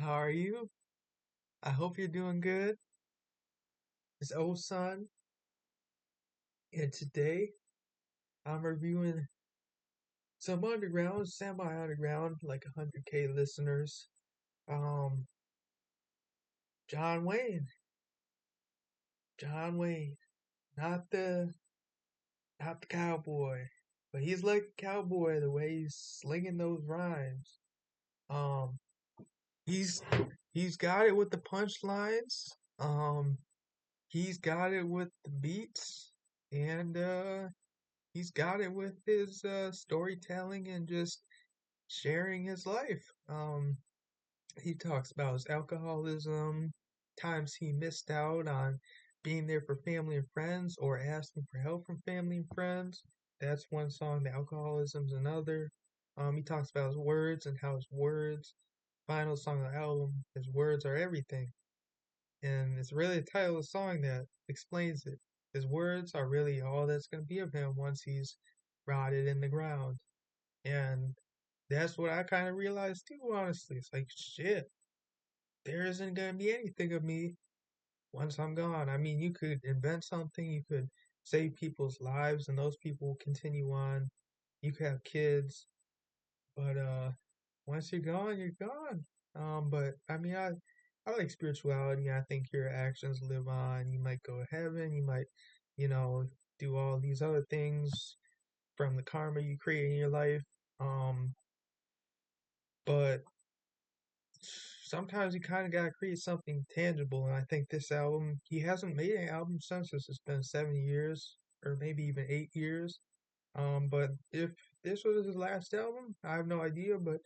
How are you? I hope you're doing good. It's old son, and today I'm reviewing some underground, semi-underground, like 100K listeners. Um, John Wayne, John Wayne, not the not the cowboy, but he's like a cowboy the way he's slinging those rhymes. Um, he's he's got it with the punchlines. Um, he's got it with the beats, and he's got it with his storytelling and just sharing his life. He talks about his alcoholism, times he missed out on being there for family and friends or asking for help from family and friends. That's one song. The alcoholism's another. He talks about his words and how his words, final song of the album, his words are everything. And it's really the title of the song that explains it. His words are really all that's going to be of him once he's rotted in the ground. And that's what I kind of realized too, honestly. It's like, shit, there isn't going to be anything of me once I'm gone. I mean, you could invent something, you could save people's lives, and those people will continue on. You could have kids, but once you're gone, you're gone. But I mean, I like spirituality. I think your actions live on. You might go to heaven. You might, you know, do all these other things from the karma you create in your life. Um, but sometimes you kind of gotta create something tangible, and I think this album, he hasn't made an album since this. It's been 7 years, or maybe even 8 years. But if this was his last album, I have no idea, but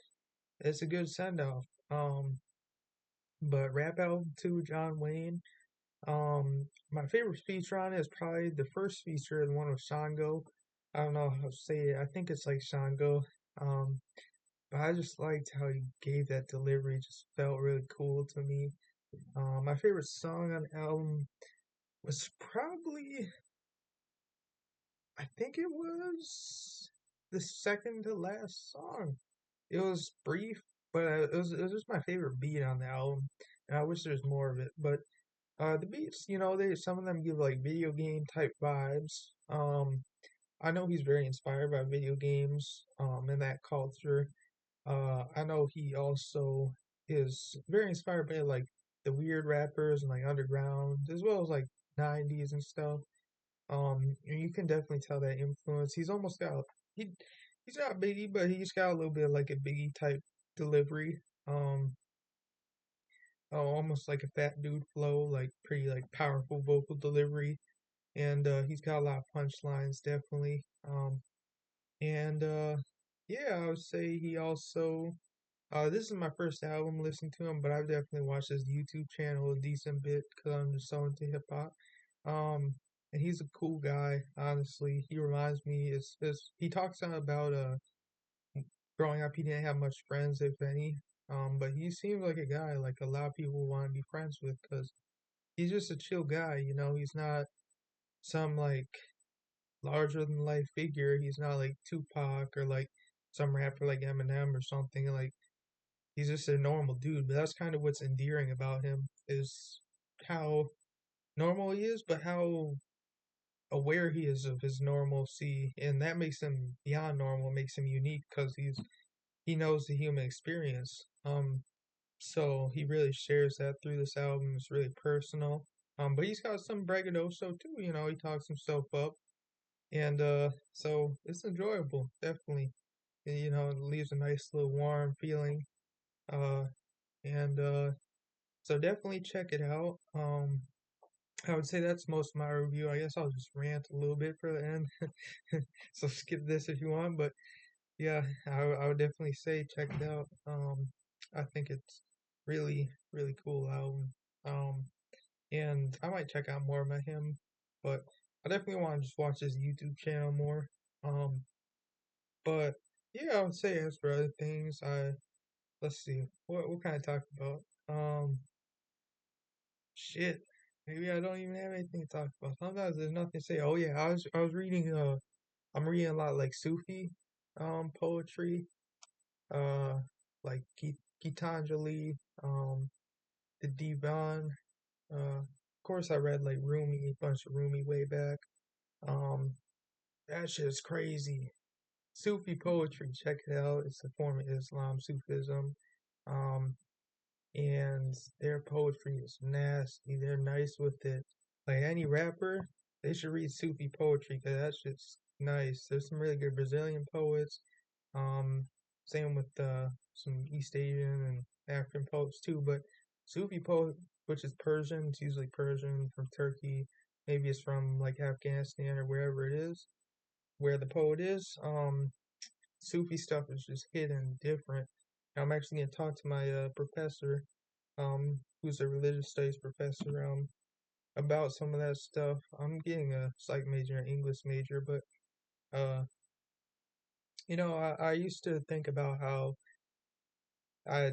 it's a good send off. Um, but rap album too, John Wayne. My favorite feature on it is probably the first feature, the one with Shango. I don't know how to say it. I think it's like Shango. Um, but I just liked how he gave that delivery. It just felt really cool to me. My favorite song on the album was probably, I think it was the second to last song. It was brief, but it was just my favorite beat on the album, and I wish there's more of it. But the beats, they some of them give like video game type vibes. I know he's very inspired by video games, and that culture. I know he also is very inspired by like the weird rappers and like underground, as well as like 90s and stuff. And you can definitely tell that influence. He he's not Biggie, but he's got a little bit of like a Biggie type delivery. Um, Almost like a fat dude flow, like pretty like powerful vocal delivery, and he's got a lot of punchlines, definitely. And Yeah, I would say he also this is my first album listening to him, but I've definitely watched his YouTube channel a decent bit because I'm just so into hip hop. Um, and he's a cool guy, honestly. He reminds me is he talks about growing up he didn't have much friends, if any. But he seems like a guy like a lot of people want to be friends with because he's just a chill guy. He's not some like larger than life figure. He's not like Tupac or like some rapper like Eminem or something. Like he's just a normal dude. But that's kind of what's endearing about him is how normal he is, but how aware he is of his normalcy, and that makes him beyond normal. Makes him unique because he knows the human experience. So he really shares that through this album. It's really personal. But he's got some braggadocio too. He talks himself up, and so it's enjoyable, definitely. And, it leaves a nice little warm feeling. Uh, and So definitely check it out. I would say that's most of my review. I guess I'll just rant a little bit for the end. So skip this if you want, but yeah, I would definitely say check it out. I think it's really, really cool album. Um, and I might check out more about him, but I definitely want to just watch his YouTube channel more. Um, but yeah, I would say as for other things, let's see, what can I talk about? Shit. Maybe I don't even have anything to talk about. Sometimes there's nothing to say. Oh yeah, I was reading I'm reading a lot like Sufi poetry. Uh like Gitanjali, the Divan. Of course, I read like Rumi, a bunch of Rumi way back. Um, that shit's crazy. Sufi poetry, check it out. It's a form of Islam, Sufism. Um, and their poetry is nasty. They're nice with it. Like any rapper, they should read Sufi poetry because that shit's nice. There's some really good Brazilian poets. Um, Same with some East Asian and African poets too. But Sufi poet, which is Persian, it's usually Persian from Turkey. Maybe it's from like Afghanistan or wherever it is, where the poet is. Sufi stuff is just hidden different. I'm actually gonna talk to my professor, who's a religious studies professor, about some of that stuff. I'm getting a psych major and English major, but uh, I used to think about how I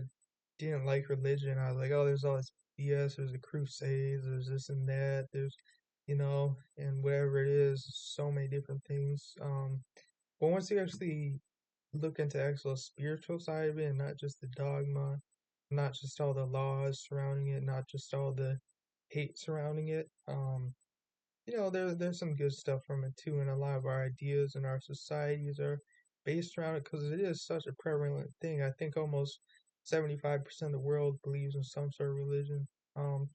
didn't like religion. I was like, oh, there's all this BS. There's the Crusades. There's this and that. There's, and whatever it is, so many different things. But once you actually look into actual spiritual side of it, and not just the dogma, not just all the laws surrounding it, not just all the hate surrounding it. There's some good stuff from it too, and a lot of our ideas and our societies are based around it because it is such a prevalent thing. I think almost 75% of the world believes in some sort of religion. And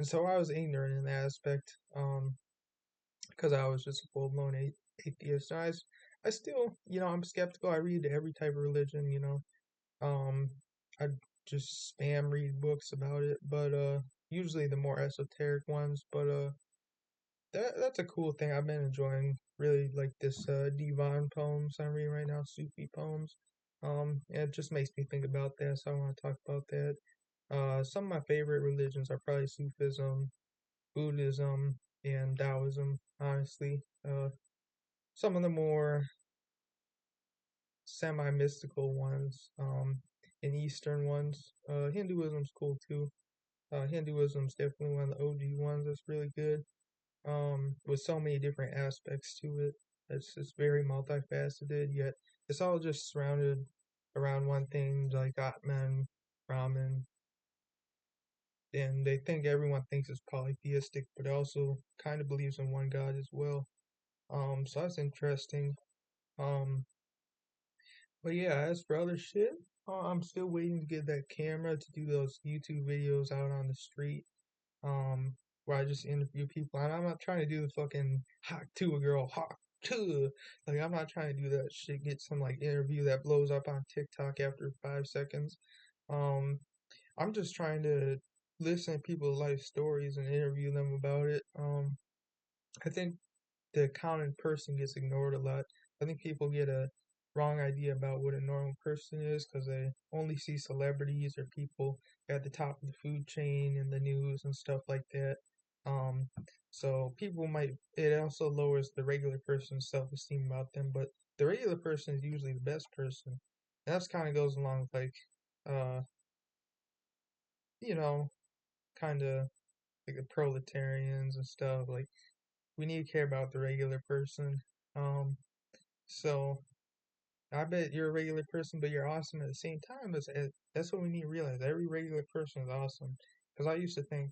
so I was ignorant in that aspect, because I was just a full-blown atheist. And I still, I'm skeptical. I read every type of religion, I just spam read books about it, but usually the more esoteric ones. But that's a cool thing. I've been enjoying really like this Divan poems I'm reading right now, Sufi poems. And it just makes me think about that, so I want to talk about that. Some of my favorite religions are probably Sufism, Buddhism, and Taoism. Honestly, some of the more semi-mystical ones, and Eastern ones. Hinduism's cool too. Hinduism's definitely one of the OG ones that's really good. With so many different aspects to it. It's very multifaceted, yet it's all just surrounded around one thing, like Atman, Brahman, and they think everyone thinks it's polytheistic, but also kind of believes in one God as well. So that's interesting. Um, but yeah, as for other shit, I'm still waiting to get that camera to do those YouTube videos out on the street, um, where I just interview people. And I'm not trying to do the fucking hawk to a girl, hawk to. Like, I'm not trying to do that shit, get some like interview that blows up on TikTok after 5 seconds. Um, I'm just trying to listen to people's life stories and interview them about it. I think the common person gets ignored a lot. I think people get a wrong idea about what a normal person is because they only see celebrities or people at the top of the food chain in the news and stuff like that. Um, so people might, it also lowers the regular person's self esteem about them, but the regular person is usually the best person. And that's kind of goes along with like, uh, you know, kind of like the proletarians and stuff. Like, we need to care about the regular person. Um, so I bet you're a regular person, but you're awesome at the same time. That's what we need to realize. Every regular person is awesome. Because I used to think,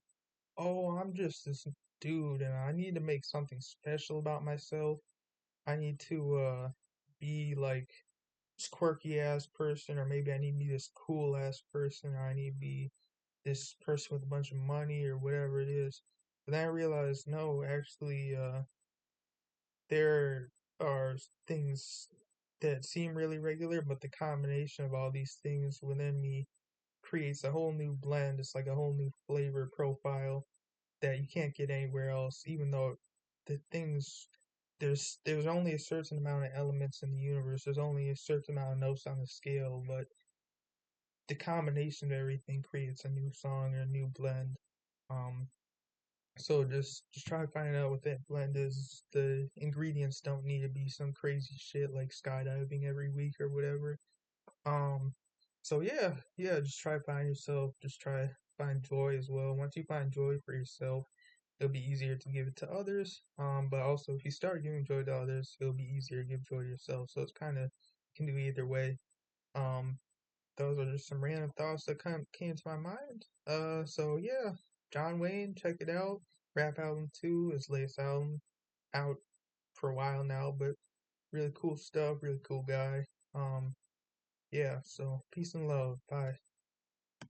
oh, I'm just this dude, and I need to make something special about myself. I need to be like this quirky ass person, or maybe I need to be this cool ass person, or I need to be this person with a bunch of money, or whatever it is. But then I realized, no, actually, there are things that seem really regular, but the combination of all these things within me creates a whole new blend. It's like a whole new flavor profile that you can't get anywhere else, even though the things there's only a certain amount of elements in the universe. There's only a certain amount of notes on the scale, but the combination of everything creates a new song or a new blend. Um, so just try to find out what that blend is. The ingredients don't need to be some crazy shit like skydiving every week or whatever. Um, so yeah, just try to find yourself. Just try to find joy as well. Once you find joy for yourself, it'll be easier to give it to others. But also if you start giving joy to others, it'll be easier to give joy to yourself. So it's kind of, you can do either way. Um, those are just some random thoughts that kind of came to my mind. So yeah, Jonwayne, check it out. Rap album 2, his latest album, out for a while now, but really cool stuff, really cool guy. Yeah, so peace and love. Bye.